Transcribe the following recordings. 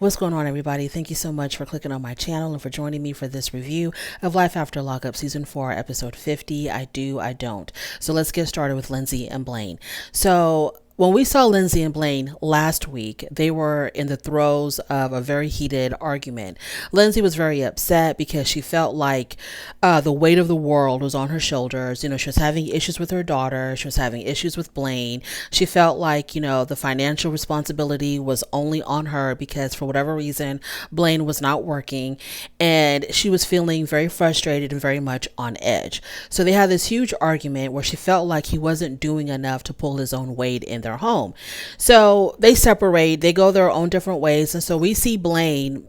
What's going on, everybody? Thank you so much for clicking on my channel and for joining me for this review of Life After Lockup Season 4, Episode 50, I Do, I Don't. So let's get started with Lindsay and Blaine. So when we saw Lindsay and Blaine last week, they were in the throes of a very heated argument. Lindsay was very upset because she felt like the weight of the world was on her shoulders. She was having issues with her daughter. She was having issues with Blaine. She felt like, the financial responsibility was only on her because for whatever reason, Blaine was not working. And she was feeling very frustrated and very much on edge. So they had this huge argument where she felt like he wasn't doing enough to pull his own weight in their home. So they separate, they go their own different ways. And so we see Blaine,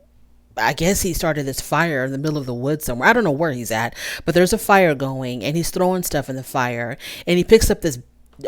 I guess he started this fire in the middle of the woods somewhere. I don't know where he's at, but there's a fire going and he's throwing stuff in the fire, and he picks up this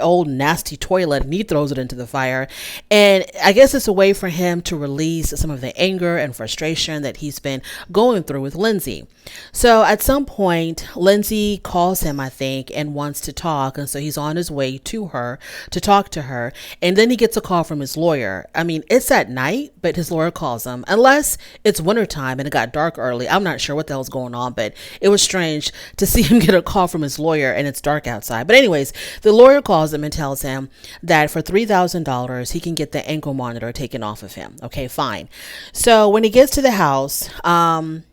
old nasty toilet and he throws it into the fire. And I guess it's a way for him to release some of the anger and frustration that he's been going through with Lindsay. So at some point, Lindsay calls him, I think, and wants to talk. And so he's on his way to her to talk to her. And then he gets a call from his lawyer. I mean, it's at night, but his lawyer calls him, unless it's wintertime and it got dark early. I'm not sure what the hell's going on, but it was strange to see him get a call from his lawyer and it's dark outside. But anyways, the lawyer calls him and tells him that for $3,000 he can get the ankle monitor taken off of him. Okay, fine. So when he gets to the house,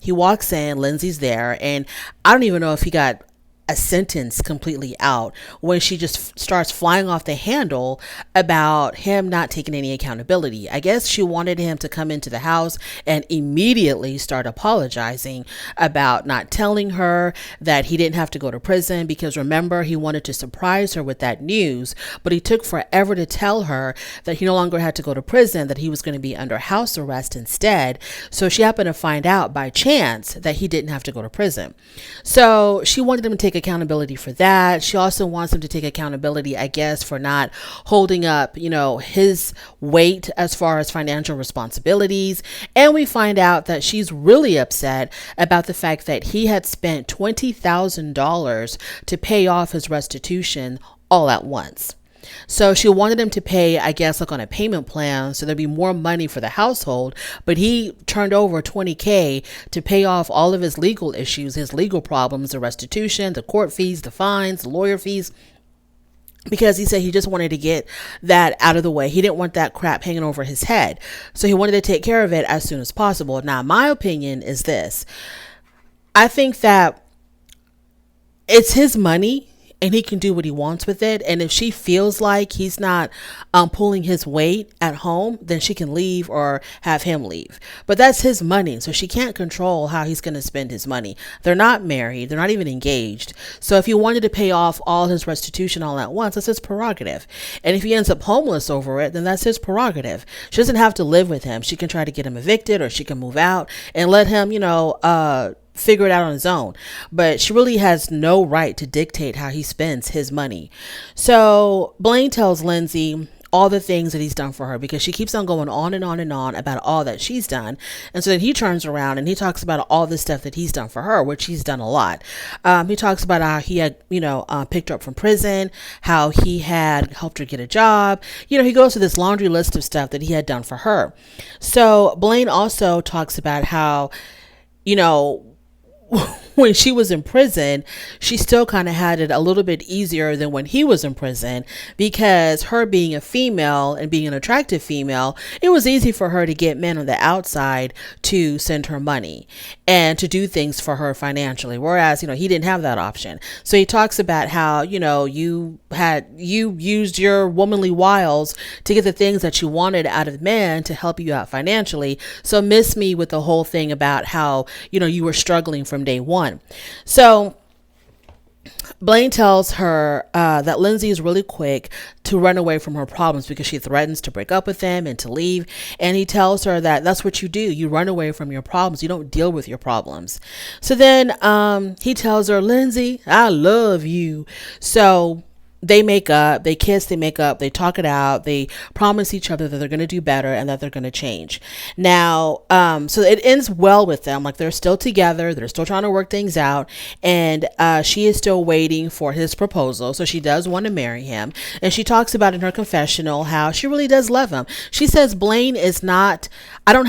he walks in, Lindsay's there, and I don't even know if he got a sentence completely out when she just starts flying off the handle about him not taking any accountability. I guess she wanted him to come into the house and immediately start apologizing about not telling her that he didn't have to go to prison, because remember, he wanted to surprise her with that news, but he took forever to tell her that he no longer had to go to prison, that he was going to be under house arrest instead. So she happened to find out by chance that he didn't have to go to prison. So she wanted him to take accountability for that. She also wants him to take accountability, I guess, for not holding up, his weight as far as financial responsibilities. And we find out that she's really upset about the fact that he had spent $20,000 to pay off his restitution all at once. So she wanted him to pay, I guess, like on a payment plan, so there'd be more money for the household. But he turned over $20K to pay off all of his legal issues, his legal problems, the restitution, the court fees, the fines, the lawyer fees, because he said he just wanted to get that out of the way. He didn't want that crap hanging over his head. So he wanted to take care of it as soon as possible. Now, my opinion is this. I think that it's his money and he can do what he wants with it. And if she feels like he's not pulling his weight at home, then she can leave or have him leave. But that's his money, so she can't control how he's going to spend his money. They're not married. They're not even engaged. So if he wanted to pay off all his restitution all at once, that's his prerogative. And if he ends up homeless over it, then that's his prerogative. She doesn't have to live with him. She can try to get him evicted, or she can move out and let him, figure it out on his own. But she really has no right to dictate how he spends his money. So Blaine tells Lindsay all the things that he's done for her, because she keeps on going on and on and on about all that she's done. And so then he turns around and he talks about all the stuff that he's done for her, which he's done a lot. He talks about how he had, picked her up from prison, how he had helped her get a job. He goes through this laundry list of stuff that he had done for her. So Blaine also talks about how, when she was in prison, she still kind of had it a little bit easier than when he was in prison, because her being a female and being an attractive female, it was easy for her to get men on the outside to send her money and to do things for her financially. Whereas, he didn't have that option. So he talks about how, you used your womanly wiles to get the things that you wanted out of men to help you out financially. So miss me with the whole thing about how, you were struggling from day one. So Blaine tells her that Lindsay is really quick to run away from her problems because she threatens to break up with him and to leave. And he tells her that that's what you do. You run away from your problems. You don't deal with your problems. So then he tells her, Lindsay, I love you. So they make up, they kiss, they make up, they talk it out, they promise each other that they're going to do better and that they're going to change. Now, so it ends well with them. Like, they're still together, they're still trying to work things out, and she is still waiting for his proposal. So she does want to marry him, and she talks about in her confessional how she really does love him. She says Blaine is not,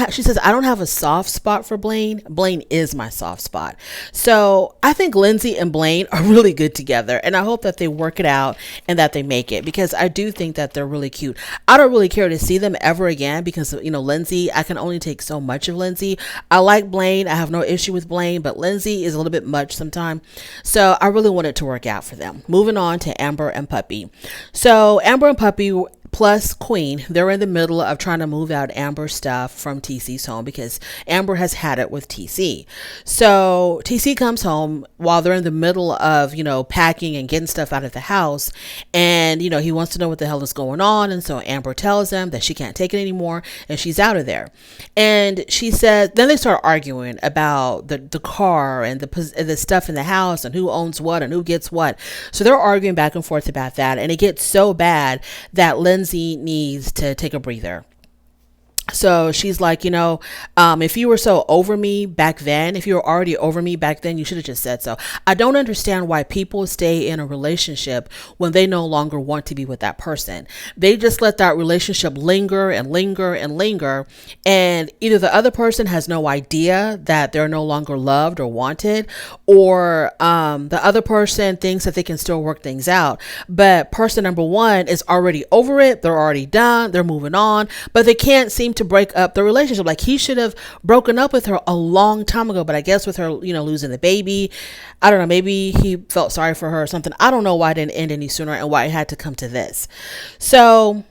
she says, I don't have a soft spot for Blaine. Blaine is my soft spot. So I think Lindsay and Blaine are really good together, and I hope that they work it out and that they make it, because I do think that they're really cute. I don't really care to see them ever again, because, you know, Lindsay, I can only take so much of Lindsay. I like Blaine, I have no issue with Blaine, but Lindsay is a little bit much sometimes. So I really want it to work out for them. Moving on to Amber and Puppy. So Amber and Puppy plus Queen, they're in the middle of trying to move out Amber's stuff from TC's home, because Amber has had it with TC. So TC comes home while they're in the middle of, you know, packing and getting stuff out of the house, and, you know, he wants to know what the hell is going on. And so Amber tells him that she can't take it anymore and she's out of there. And she said, then they start arguing about the car and the stuff in the house and who owns what and who gets what. So they're arguing back and forth about that, and it gets so bad that Lindsay needs to take a breather. So she's like, you know, if you were so over me back then, if you were already over me back then, you should have just said so. I don't understand why people stay in a relationship when they no longer want to be with that person. They just let that relationship linger and linger and linger. And either the other person has no idea that they're no longer loved or wanted, or the other person thinks that they can still work things out. But person number one is already over it. They're already done. They're moving on, but they can't seem to break up the relationship. Like, he should have broken up with her a long time ago, but I guess with her, you know, losing the baby, I don't know, maybe he felt sorry for her or something. I don't know why it didn't end any sooner and why it had to come to this. So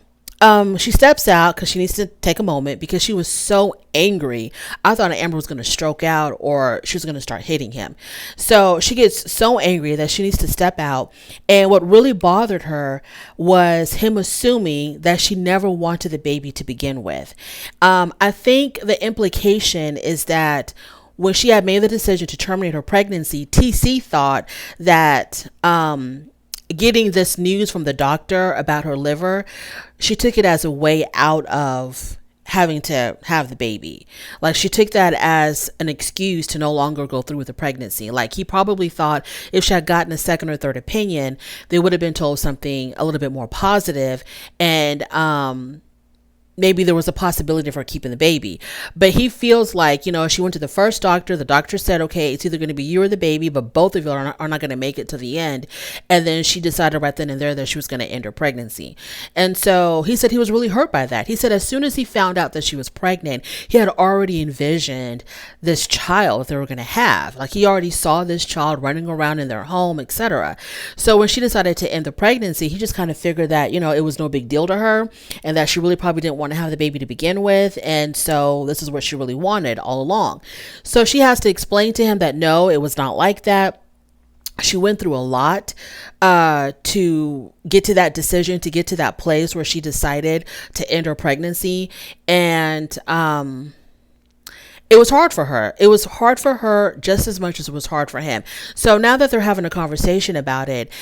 she steps out because she needs to take a moment, because she was so angry. I thought Amber was going to stroke out or she was going to start hitting him. So she gets so angry that she needs to step out. And what really bothered her was him assuming that she never wanted the baby to begin with. I think the implication is that when she had made the decision to terminate her pregnancy, TC thought that getting this news from the doctor about her liver, she took it as a way out of having to have the baby. Like, she took that as an excuse to no longer go through with the pregnancy. Like, he probably thought if she had gotten a second or third opinion, they would have been told something a little bit more positive, and maybe there was a possibility of her keeping the baby. But he feels like, you know, she went to the first doctor. The doctor said, okay, it's either going to be you or the baby, but both of you are not going to make it to the end. And then she decided right then and there that she was going to end her pregnancy. And so he said he was really hurt by that. He said as soon as he found out that she was pregnant, he had already envisioned this child that they were going to have. Like, he already saw this child running around in their home, etc. So when she decided to end the pregnancy, he just kind of figured that, you know, it was no big deal to her, and that she really probably didn't want to have the baby to begin with, and so this is what she really wanted all along. So she has to explain to him that no, it was not like that. She went through a lot to get to that decision, to get to that place where she decided to end her pregnancy, and it was hard for her. It was hard for her just as much as it was hard for him. So now that they're having a conversation about it,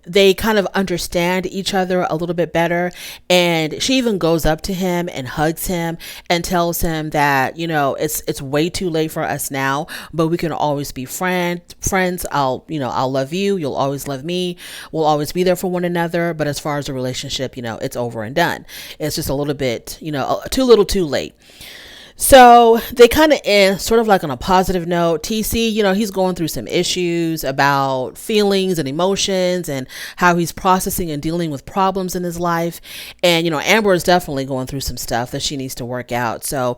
they kind of understand each other a little bit better. And she even goes up to him and hugs him and tells him that, you know, it's way too late for us now, but we can always be friends. I'll love you. You'll always love me. We'll always be there for one another. But as far as the relationship, you know, it's over and done. It's just a little bit, you know, too little too late. So they kind of end sort of like on a positive note. TC, you know, he's going through some issues about feelings and emotions and how he's processing and dealing with problems in his life. And, you know, Amber is definitely going through some stuff that she needs to work out. So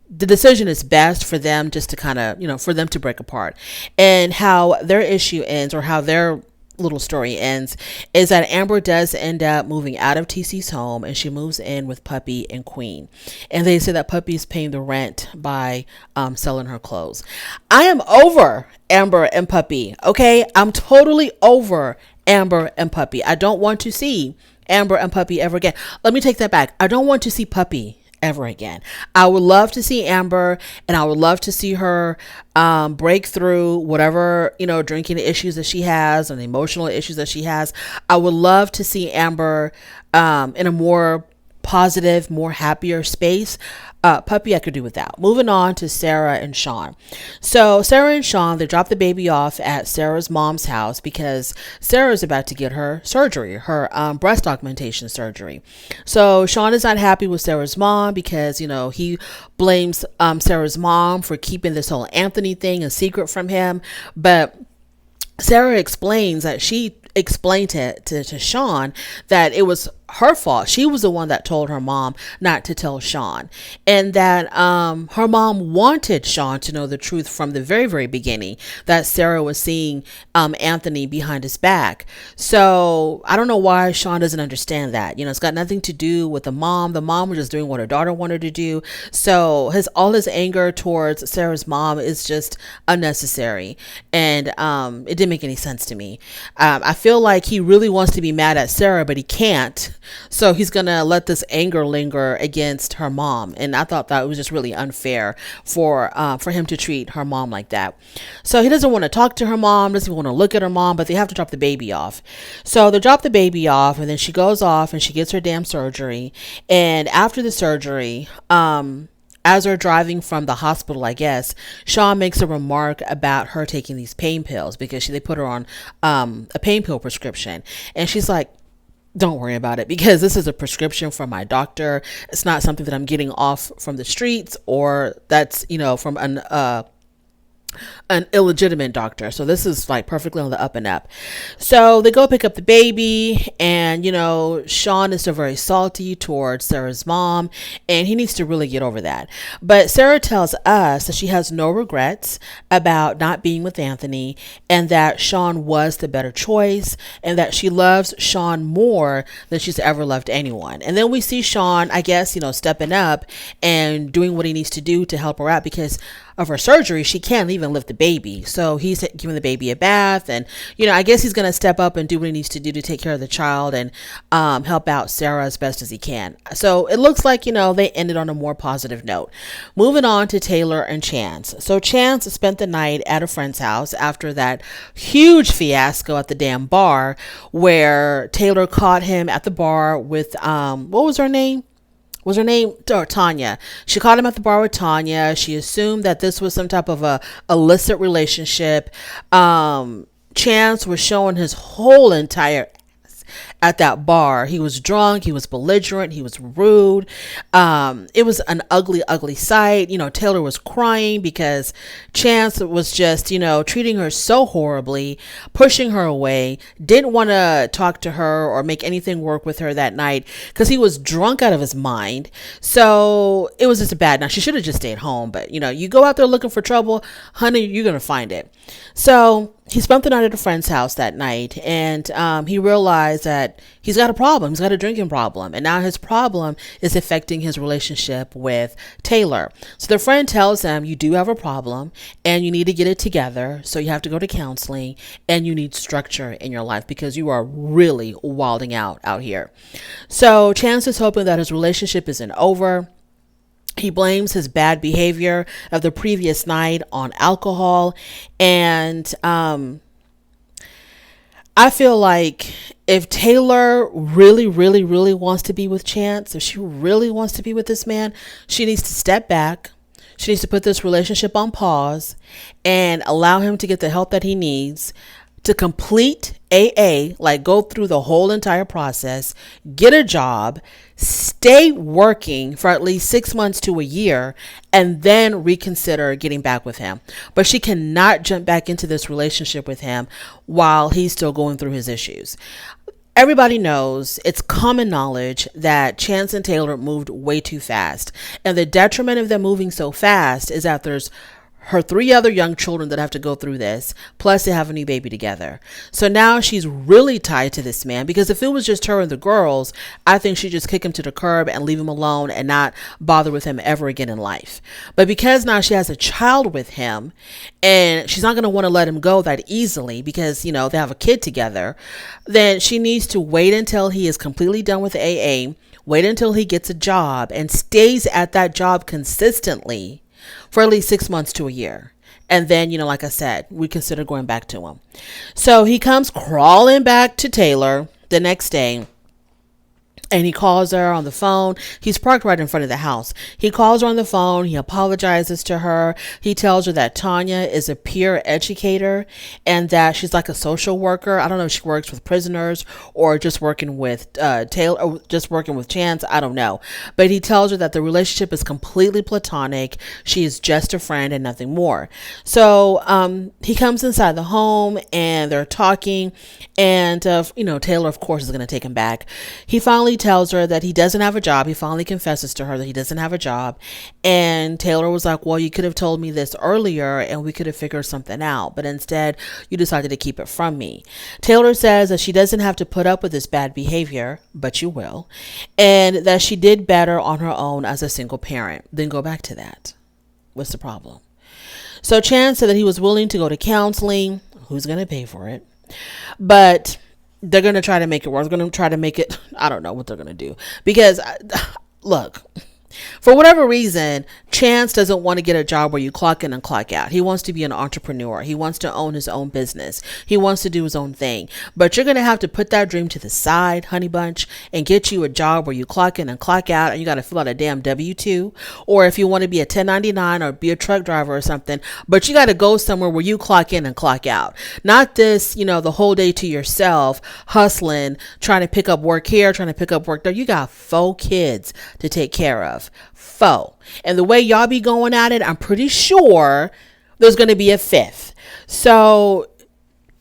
the decision is best for them just to kind of, you know, for them to break apart. And how their issue ends, or how their little story ends, is that Amber does end up moving out of TC's home, and she moves in with Puppy and Queen. And they say that Puppy's paying the rent by selling her clothes. I am over Amber and Puppy. Okay, I'm totally over Amber and Puppy. I don't want to see Amber and Puppy ever again. Let me take that back. I don't want to see Puppy ever again. I would love to see Amber, and I would love to see her break through whatever, drinking issues that she has and emotional issues that she has. I would love to see Amber in a more positive, more happier space. Puppy I could do without. Moving on to Sarah and Sean. So Sarah and Sean, they dropped the baby off at Sarah's mom's house because Sarah's about to get her surgery, her breast augmentation surgery. So Sean is not happy with Sarah's mom because, he blames Sarah's mom for keeping this whole Anthony thing a secret from him. But Sarah explains that she explained to Sean that it was her fault. She was the one that told her mom not to tell Sean, and that her mom wanted Sean to know the truth from the very, very beginning, that Sarah was seeing Anthony behind his back. So I don't know why Sean doesn't understand that. It's got nothing to do with the mom. The mom was just doing what her daughter wanted to do. So all his anger towards Sarah's mom is just unnecessary, and it didn't make any sense to me. I feel like he really wants to be mad at Sarah, but he can't. So he's going to let this anger linger against her mom. And I thought that was just really unfair for him to treat her mom like that. So he doesn't want to talk to her mom, doesn't want to look at her mom, but they have to drop the baby off. So they drop the baby off, and then she goes off and she gets her damn surgery. And after the surgery, as they're driving from the hospital, I guess, Sean makes a remark about her taking these pain pills because they put her on a pain pill prescription. And she's like, don't worry about it because this is a prescription from my doctor. It's not something that I'm getting off from the streets or that's, from an illegitimate doctor. So this is like perfectly on the up and up. So they go pick up the baby, and Sean is still very salty towards Sarah's mom, and he needs to really get over that. But Sarah tells us that she has no regrets about not being with Anthony, and that Sean was the better choice, and that she loves Sean more than she's ever loved anyone. And then we see Sean, I guess, stepping up and doing what he needs to do to help her out because of her surgery. She can't even lift the baby. So he's giving the baby a bath, and I guess he's going to step up and do what he needs to do to take care of the child and help out Sarah as best as he can. So it looks like they ended on a more positive note. Moving on to Taylor and Chance. So Chance spent the night at a friend's house after that huge fiasco at the damn bar where Taylor caught him at the bar with what was her name? Tanya. She caught him at the bar with Tanya. She assumed that this was some type of a illicit relationship. Chance was showing his whole entire at that bar. He was drunk, he was belligerent, he was rude. It was an ugly, ugly sight. Taylor was crying because Chance was just, treating her so horribly, pushing her away, didn't want to talk to her or make anything work with her that night because he was drunk out of his mind. So it was just a bad night. She should have just stayed home, but you go out there looking for trouble, honey, you're going to find it. So he spent the night at a friend's house that night, and he realized that he's got a problem. He's got a drinking problem, and now his problem is affecting his relationship with Taylor. So the friend tells him, you do have a problem, and you need to get it together, so you have to go to counseling, and you need structure in your life because you are really wilding out here. So Chance is hoping that his relationship isn't over. He blames his bad behavior of the previous night on alcohol. And I feel like if Taylor really, really, really wants to be with Chance, if she really wants to be with this man, she needs to step back. She needs to put this relationship on pause and allow him to get the help that he needs to complete AA, like go through the whole entire process, get a job, stay working for at least 6 months to a year, and then reconsider getting back with him. But she cannot jump back into this relationship with him while he's still going through his issues. Everybody knows, it's common knowledge that Chance and Taylor moved way too fast. And the detriment of them moving so fast is that there's her 3 other young children that have to go through this, plus they have a new baby together. So now she's really tied to this man, because if it was just her and the girls, I think she'd just kick him to the curb and leave him alone and not bother with him ever again in life. But because now she has a child with him, and she's not going to want to let him go that easily because, they have a kid together, then she needs to wait until he is completely done with AA, wait until he gets a job and stays at that job consistently for at least 6 months to a year. And then, like I said, we consider going back to him. So he comes crawling back to Taylor the next day. And he calls her on the phone. He's parked right in front of the house. He calls her on the phone. He apologizes to her. He tells her that Tanya is a peer educator and that she's like a social worker. I don't know if she works with prisoners or just working with Taylor, or just working with Chance. I don't know. But he tells her that the relationship is completely platonic. She is just a friend and nothing more. So he comes inside the home and they're talking. And, Taylor, of course, is going to take him back. He finally tells her that he doesn't have a job. He finally confesses to her that he doesn't have a job. And Taylor was like, well, you could have told me this earlier and we could have figured something out. But instead, you decided to keep it from me. Taylor says that she doesn't have to put up with this bad behavior, but you will. And that she did better on her own as a single parent. Then go back to that. What's the problem? So Chance said that he was willing to go to counseling. Who's going to pay for it? But they're going to try to make it work. They're going to try to make it. I don't know what they're going to do. Because, look, for whatever reason, Chance doesn't want to get a job where you clock in and clock out. He wants to be an entrepreneur. He wants to own his own business. He wants to do his own thing. But you're going to have to put that dream to the side, honey bunch, and get you a job where you clock in and clock out, and you got to fill out a damn W-2. Or if you want to be a 1099 or be a truck driver or something, but you got to go somewhere where you clock in and clock out. Not this, the whole day to yourself, hustling, trying to pick up work here, trying to pick up work there. You got 4 kids to take care of. 4. And the way y'all be going at it, I'm pretty sure there's going to be a 5th. So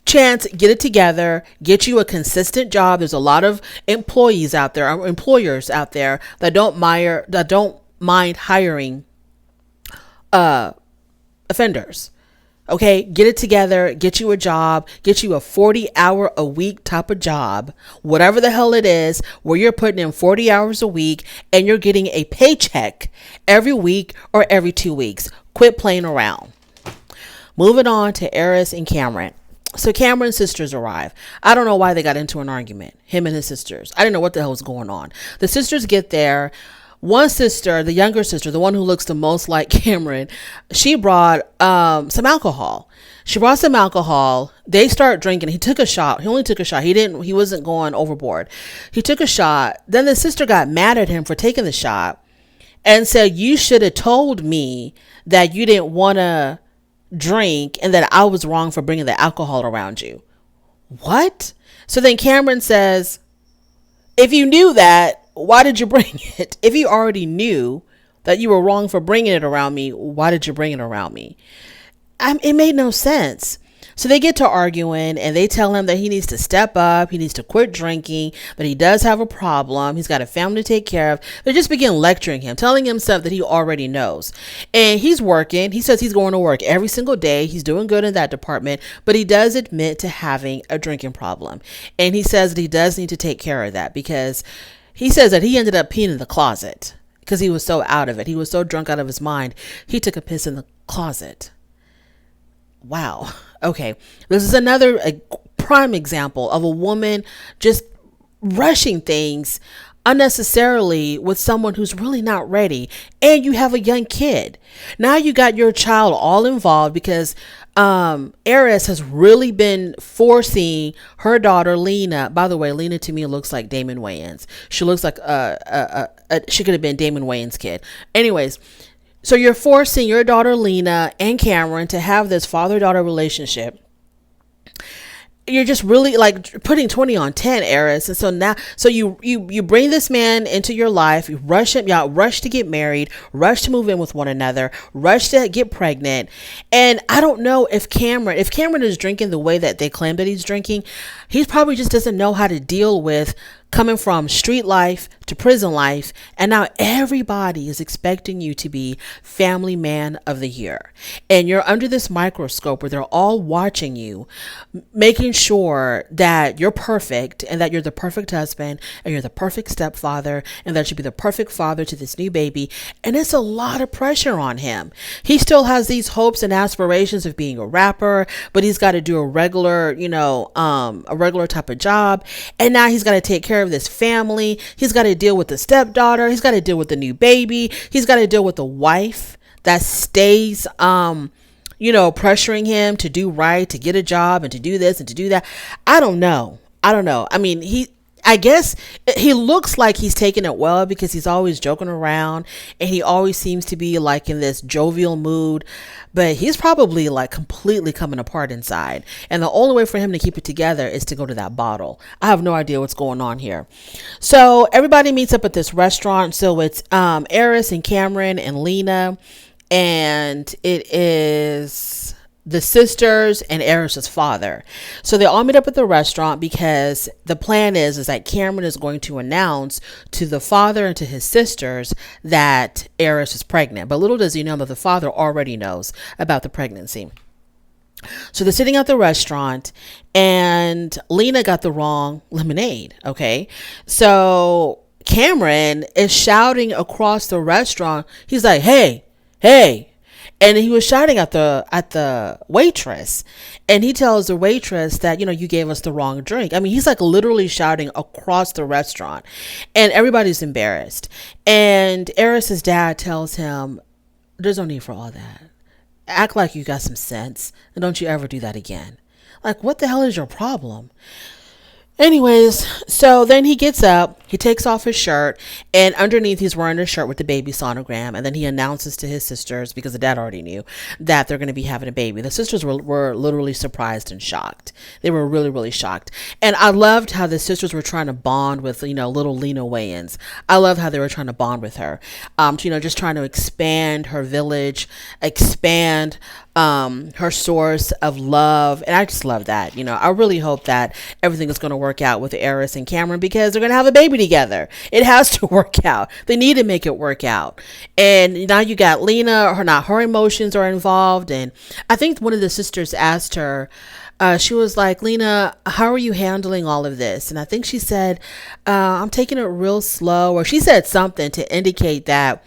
Chance, get it together, get you a consistent job. There's a lot of employers out there that don't mind hiring offenders. Okay, get it together, get you a job, get you a 40-hour-a-week type of job, whatever the hell it is, where you're putting in 40 hours a week and you're getting a paycheck every week or every 2 weeks. Quit playing around. Moving on to Eris and Cameron. So Cameron's sisters arrive. I don't know why they got into an argument, him and his sisters. I didn't know what the hell was going on. The sisters get there. One sister, the younger sister, the one who looks the most like Cameron, she brought some alcohol. They start drinking. He took a shot. He only took a shot. He wasn't going overboard. He took a shot. Then the sister got mad at him for taking the shot and said, you should have told me that you didn't want to drink and that I was wrong for bringing the alcohol around you. What? So then Cameron says, if you knew that, why did you bring it? If you already knew that you were wrong for bringing it around me, why did you bring it around me? It made no sense. So they get to arguing and they tell him that he needs to step up. He needs to quit drinking, that he does have a problem. He's got a family to take care of. They just begin lecturing him, telling him stuff that he already knows. And he's working. He says he's going to work every single day. He's doing good in that department, but he does admit to having a drinking problem. And he says that he does need to take care of that because he says that he ended up peeing in the closet because he was so out of it. He was so drunk out of his mind. He took a piss in the closet. Wow. Okay. This is another prime example of a woman just rushing things unnecessarily with someone who's really not ready. And you have a young kid. Now you got your child all involved because Eris has really been forcing her daughter Lena. By the way, Lena to me looks like Damon Wayans. She looks like she could have been Damon Wayans' kid. Anyways, so you're forcing your daughter Lena and Cameron to have this father-daughter relationship. You're just really like putting 20 on 10, Eris. And so now, so you bring this man into your life, you rush him, y'all rush to get married, rush to move in with one another, rush to get pregnant. And I don't know if Cameron is drinking the way that they claim that he's drinking, he probably just doesn't know how to deal with coming from street life to prison life. And now everybody is expecting you to be family man of the year. And you're under this microscope where they're all watching you, making sure that you're perfect and that you're the perfect husband and you're the perfect stepfather and that you'll be the perfect father to this new baby. And it's a lot of pressure on him. He still has these hopes and aspirations of being a rapper, but he's got to do a regular, a regular type of job. And now he's got to take care of this family. He's got to deal with the stepdaughter. He's got to deal with the new baby. He's got to deal with the wife that stays, pressuring him to do right, to get a job and to do this and to do that. I don't know. I mean, I guess he looks like he's taking it well because he's always joking around and he always seems to be like in this jovial mood, but he's probably like completely coming apart inside. And the only way for him to keep it together is to go to that bottle. I have no idea what's going on here. So everybody meets up at this restaurant. So it's Eris and Cameron and Lena, and it is the sisters and Eris's father. So they all meet up at the restaurant because the plan is that Cameron is going to announce to the father and to his sisters that Eris is pregnant. But little does he know that the father already knows about the pregnancy. So they're sitting at the restaurant and Lena got the wrong lemonade. Okay. So Cameron is shouting across the restaurant. He's like, hey. And he was shouting at the waitress, and he tells the waitress that, you gave us the wrong drink. I mean, he's like literally shouting across the restaurant, and everybody's embarrassed. And Eris's dad tells him, there's no need for all that. Act like you got some sense, and don't you ever do that again. Like, what the hell is your problem? Anyways, so then he gets up, he takes off his shirt, and underneath he's wearing a shirt with the baby sonogram, and then he announces to his sisters, because the dad already knew, that they're going to be having a baby. The sisters were literally surprised and shocked. They were really, really shocked. And I loved how the sisters were trying to bond with, little Lena Wayans. I love how they were trying to bond with her, just trying to expand her village, expand her source of love. And I just love that. I really hope that everything is going to work out with Eris and Cameron, because they're going to have a baby together. It has to work out. They need to make it work out. And now you got Lena, her emotions are involved. And I think one of the sisters asked her, she was like, Lena, how are you handling all of this? And I think she said, I'm taking it real slow, or she said something to indicate that,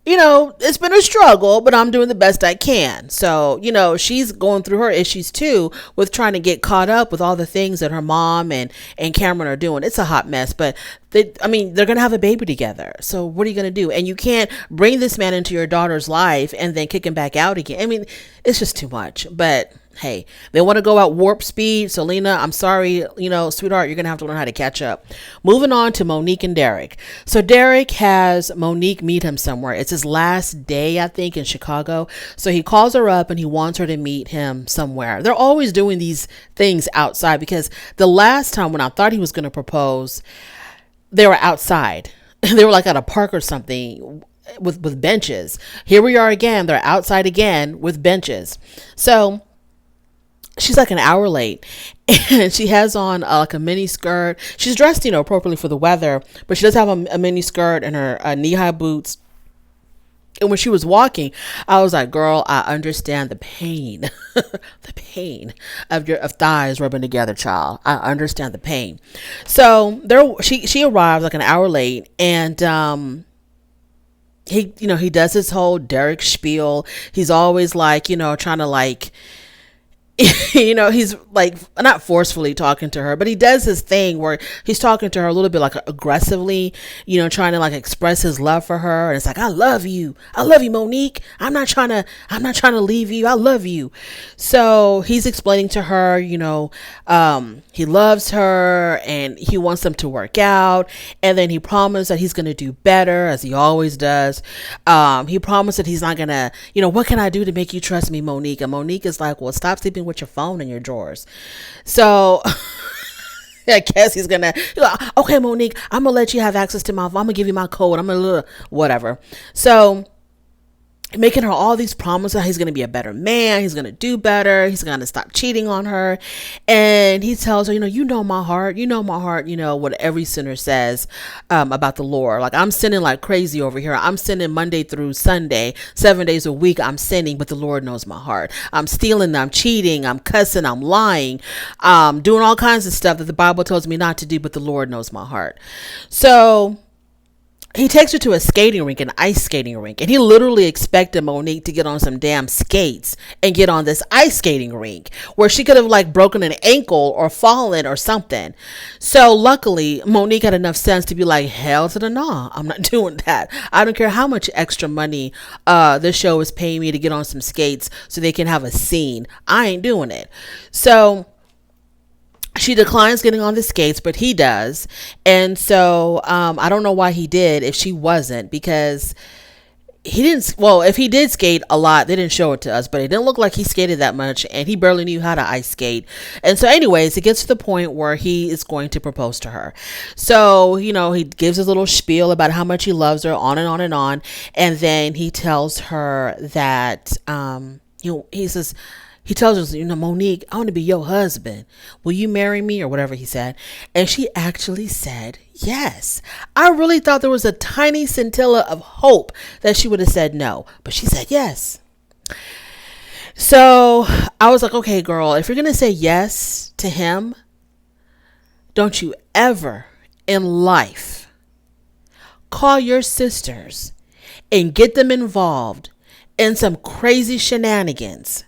it's been a struggle, but I'm doing the best I can. So, she's going through her issues too with trying to get caught up with all the things that her mom and Cameron are doing. It's a hot mess, but they're going to have a baby together. So what are you going to do? And you can't bring this man into your daughter's life and then kick him back out again. I mean, it's just too much. But hey, they want to go at warp speed. So Lena, I'm sorry, sweetheart, you're going to have to learn how to catch up. Moving on to Monique and Derek. So Derek has Monique meet him somewhere. It's his last day, I think, in Chicago. So he calls her up and he wants her to meet him somewhere. They're always doing these things outside, because the last time when I thought he was going to propose, they were outside. They were like at a park or something with benches. Here we are again. They're outside again with benches. So she's like an hour late, and she has on like a mini skirt. She's dressed, appropriately for the weather, but she does have a mini skirt and her knee-high boots. And when she was walking, I was like, girl, I understand the pain, the pain of thighs rubbing together, child. I understand the pain. So she arrives like an hour late, and he does his whole Derek spiel. He's always like, trying to like, he's like not forcefully talking to her, but he does his thing where he's talking to her a little bit like aggressively, trying to like express his love for her. And it's like, I love you, Monique. I'm not trying to leave you. I love you. So he's explaining to her, he loves her and he wants them to work out. And then he promised that he's going to do better, as he always does. He promised that he's not going to, what can I do to make you trust me, Monique? And Monique is like, well, stop sleeping with your phone in your drawers. So I guess he's gonna, okay, Monique, I'm gonna let you have access to my phone. I'm gonna give you my code. I'm gonna whatever. So making her all these promises. He's going to be a better man. He's going to do better. He's going to stop cheating on her. And he tells her, you know my heart, what every sinner says about the Lord. Like, I'm sinning like crazy over here. I'm sinning Monday through Sunday, 7 days a week. I'm sinning, but the Lord knows my heart. I'm stealing, I'm cheating, I'm cussing, I'm lying, doing all kinds of stuff that the Bible tells me not to do, but the Lord knows my heart. So he takes her to a skating rink, an ice skating rink, and he literally expected Monique to get on some damn skates and get on this ice skating rink where she could have like broken an ankle or fallen or something. So luckily Monique had enough sense to be like, hell to the nah, I'm not doing that. I don't care how much extra money this show is paying me to get on some skates so they can have a scene. I ain't doing it. So she declines getting on the skates, but he does. And so I don't know why he did if she wasn't, because he didn't. Well, if he did skate a lot, they didn't show it to us, but it didn't look like he skated that much, and he barely knew how to ice skate. And so anyways, it gets to the point where he is going to propose to her. So, you know, he gives his little spiel about how much he loves her, on and on and on. And then he tells her that, he tells us, Monique, I want to be your husband. Will you marry me? Or whatever he said. And she actually said yes. I really thought there was a tiny scintilla of hope that she would have said no. But she said yes. So I was like, okay, girl, if you're going to say yes to him, don't you ever in life call your sisters and get them involved in some crazy shenanigans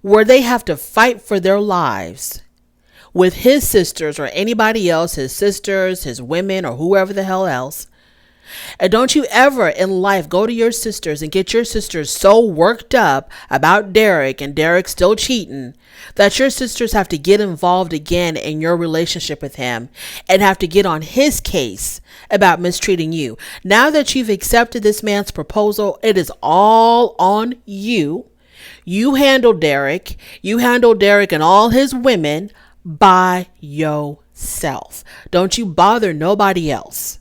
where they have to fight for their lives with his sisters or anybody else, his sisters, his women, or whoever the hell else. And don't you ever in life go to your sisters and get your sisters so worked up about Derek and Derek still cheating that your sisters have to get involved again in your relationship with him and have to get on his case about mistreating you. Now that you've accepted this man's proposal, it is all on you. You handle Derek. You handle Derek and all his women by yourself. Don't you bother nobody else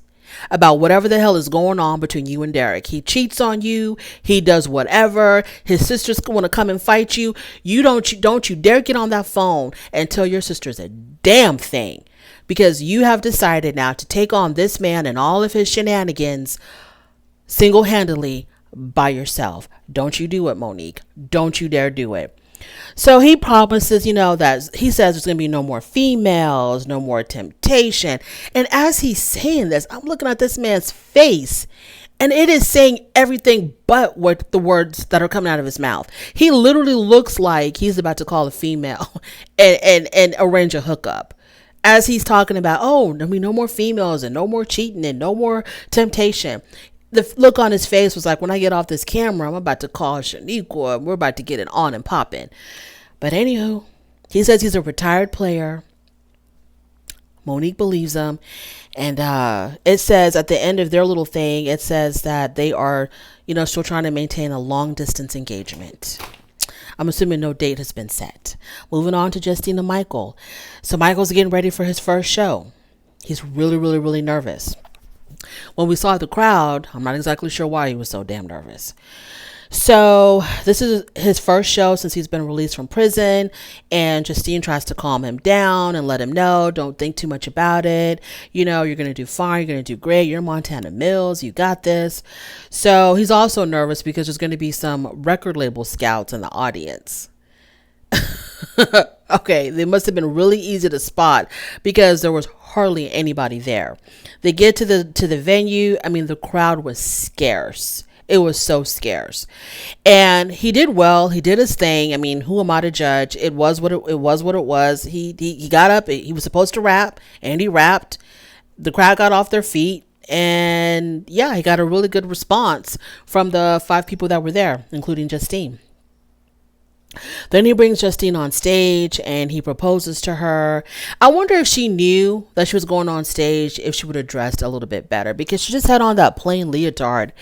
about whatever the hell is going on between you and Derek. He cheats on you. He does whatever. His sisters want to come and fight you. Don't you dare get on that phone and tell your sisters a damn thing, because you have decided now to take on this man and all of his shenanigans single-handedly by yourself. Don't you do it, Monique. Don't you dare do it. So he promises, that he says there's going to be no more females, no more temptation. And as he's saying this, I'm looking at this man's face, and it is saying everything but what the words that are coming out of his mouth. He literally looks like he's about to call a female and arrange a hookup. As he's talking about, no more females and no more cheating and no more temptation. The look on his face was like, when I get off this camera, I'm about to call Shaniqua and we're about to get it on and popping. But anywho, he says he's a retired player. Monique believes him. And it says at the end of their little thing, it says that they are, still trying to maintain a long distance engagement. I'm assuming no date has been set. Moving on to Justine and Michael. So Michael's getting ready for his first show. He's really, really, really nervous. When we saw the crowd, I'm not exactly sure why he was so damn nervous. So this is his first show since he's been released from prison, and Justine tries to calm him down and let him know, don't think too much about it. You're going to do fine. You're going to do great. You're Montana Mills. You got this. So he's also nervous because there's going to be some record label scouts in the audience. Okay, they must have been really easy to spot because there was hardly anybody there. They get to the venue. I mean, the crowd was scarce. It was so scarce. And he did well. He did his thing. I mean, who am I to judge? It was what it was. He got up. He was supposed to rap, and he rapped. The crowd got off their feet. And yeah, he got a really good response from the 5 people that were there, including Justine. Then he brings Justine on stage and he proposes to her. I wonder if she knew that she was going on stage, if she would have dressed a little bit better, because she just had on that plain leotard.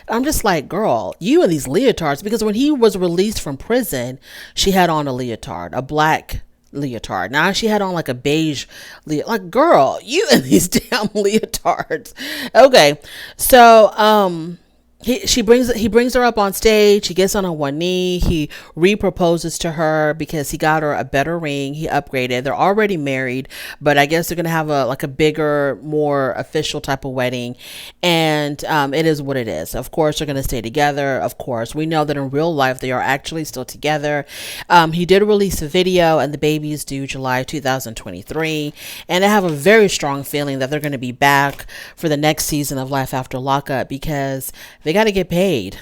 I'm just like, girl, you and these leotards, because when he was released from prison, she had on a leotard, a black leotard. Now she had on like a beige like, girl, you and these damn leotards. Okay. So, he brings her up on stage. He gets on one knee. He re-proposes to her because he got her a better ring. He upgraded. They're already married, but I guess they're gonna have a bigger, more official type of wedding, and it is what it is. Of course, they're gonna stay together. Of course, we know that in real life they are actually still together. He did release a video, and the baby is due July 2023, and I have a very strong feeling that they're going to be back for the next season of Life After Lockup because they got to get paid.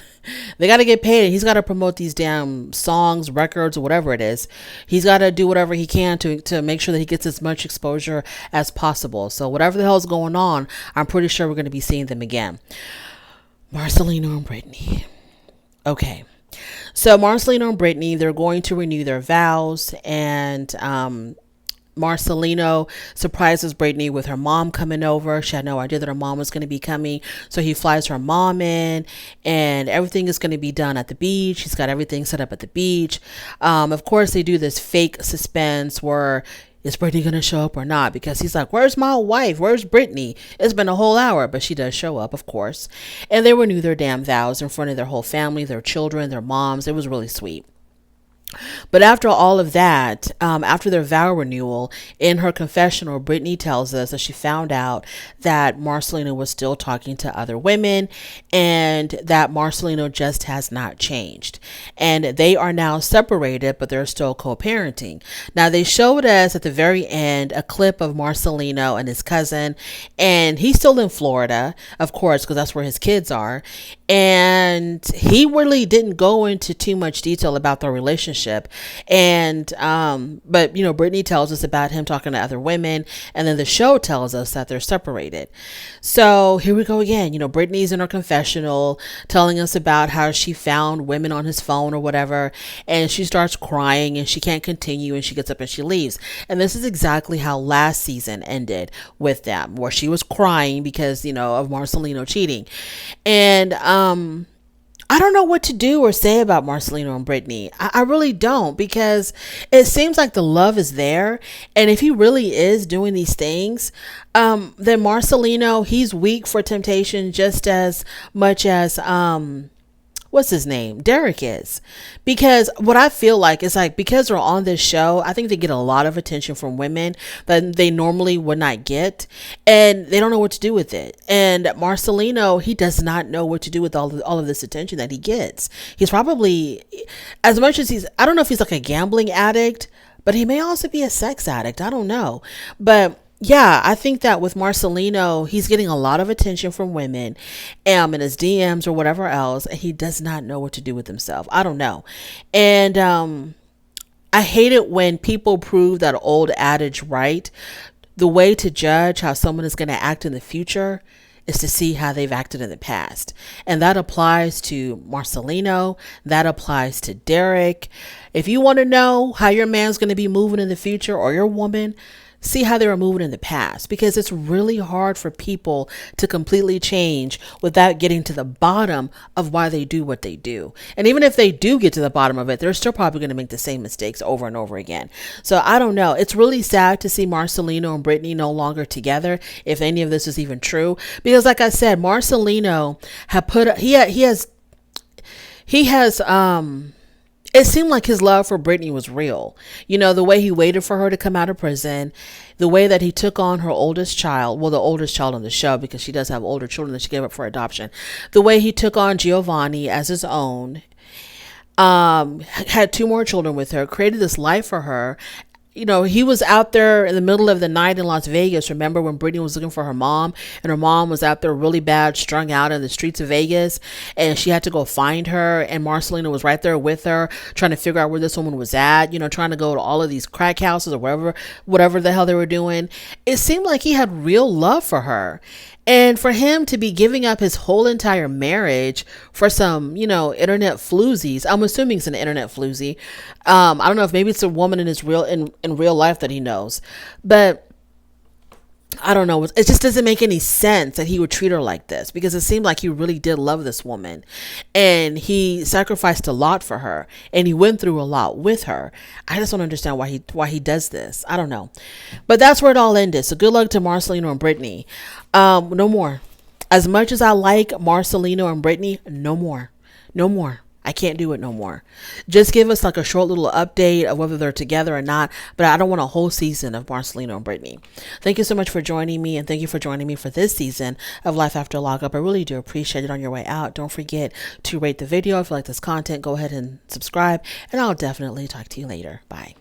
They got to get paid. He's got to promote these damn songs, records, or whatever it is. He's got to do whatever he can to make sure that he gets as much exposure as possible. So whatever the hell's going on, I'm pretty sure we're going to be seeing them again. Marcelino and Brittany. Okay. So Marcelino and Brittany, they're going to renew their vows, and Marcelino surprises Brittany with her mom coming over. She had no idea that her mom was going to be coming. So he flies her mom in, and everything is going to be done at the beach. He's got everything set up at the beach. Of course, they do this fake suspense where is Brittany going to show up or not? Because he's like, where's my wife? Where's Brittany? It's been a whole hour, but she does show up, of course. And they renew their damn vows in front of their whole family, their children, their moms. It was really sweet. But after all of that, after their vow renewal, in her confessional, Brittany tells us that she found out that Marcelino was still talking to other women and that Marcelino just has not changed. And they are now separated, but they're still co-parenting. Now, they showed us at the very end a clip of Marcelino and his cousin, and he's still in Florida, of course, because that's where his kids are. And he really didn't go into too much detail about their relationship. And but Brittany tells us about him talking to other women, and then the show tells us that they're separated. So here we go again. Brittany's in her confessional telling us about how she found women on his phone or whatever, and she starts crying and she can't continue, and she gets up and she leaves. And this is exactly how last season ended with them, where she was crying because of Marcelino cheating. And I don't know what to do or say about Marcelino and Brittany. I really don't, because it seems like the love is there. And if he really is doing these things, then Marcelino, he's weak for temptation just as much as, what's his name? Derek is. Because what I feel like is because they're on this show, I think they get a lot of attention from women that they normally would not get, and they don't know what to do with it. And Marcelino, he does not know what to do with all of this attention that he gets. He's probably, as much as I don't know if he's like a gambling addict, but he may also be a sex addict. I don't know. But yeah, I think that with Marcelino, he's getting a lot of attention from women in his DMs or whatever else, and he does not know what to do with himself. I don't know. And I hate it when people prove that old adage right. The way to judge how someone is going to act in the future is to see how they've acted in the past. And that applies to Marcelino. That applies to Derek. If you want to know how your man's going to be moving in the future, or your woman, see how they were moving in the past, because it's really hard for people to completely change without getting to the bottom of why they do what they do. And even if they do get to the bottom of it, they're still probably going to make the same mistakes over and over again. So I don't know. It's really sad to see Marcelino and Brittany no longer together, if any of this is even true, because like I said, Marcelino it seemed like his love for Brittany was real. The way he waited for her to come out of prison, the way that he took on her oldest child, well, the oldest child on the show, because she does have older children that she gave up for adoption, the way he took on Giovanni as his own, had 2 more children with her, created this life for her. He was out there in the middle of the night in Las Vegas. Remember when Brittany was looking for her mom, and her mom was out there really bad, strung out in the streets of Vegas, and she had to go find her, and Marcelino was right there with her, trying to figure out where this woman was at, trying to go to all of these crack houses or whatever the hell they were doing. It seemed like he had real love for her. And for him to be giving up his whole entire marriage for some, internet floozies. I'm assuming it's an internet floozy. I don't know if maybe it's a woman in real life that he knows, but I don't know. It just doesn't make any sense that he would treat her like this, because it seemed like he really did love this woman, and he sacrificed a lot for her, and he went through a lot with her. I just don't understand why he does this. I don't know, but that's where it all ended. So good luck to Marcelino and Brittany. No more. As much as I like Marcelino and Brittany, no more. No more. I can't do it no more. Just give us like a short little update of whether they're together or not, but I don't want a whole season of Marcelino and Brittany. Thank you so much for joining me, and thank you for joining me for this season of Life After Lockup. I really do appreciate it. On your way out, don't forget to rate the video. If you like this content, go ahead and subscribe, and I'll definitely talk to you later. Bye.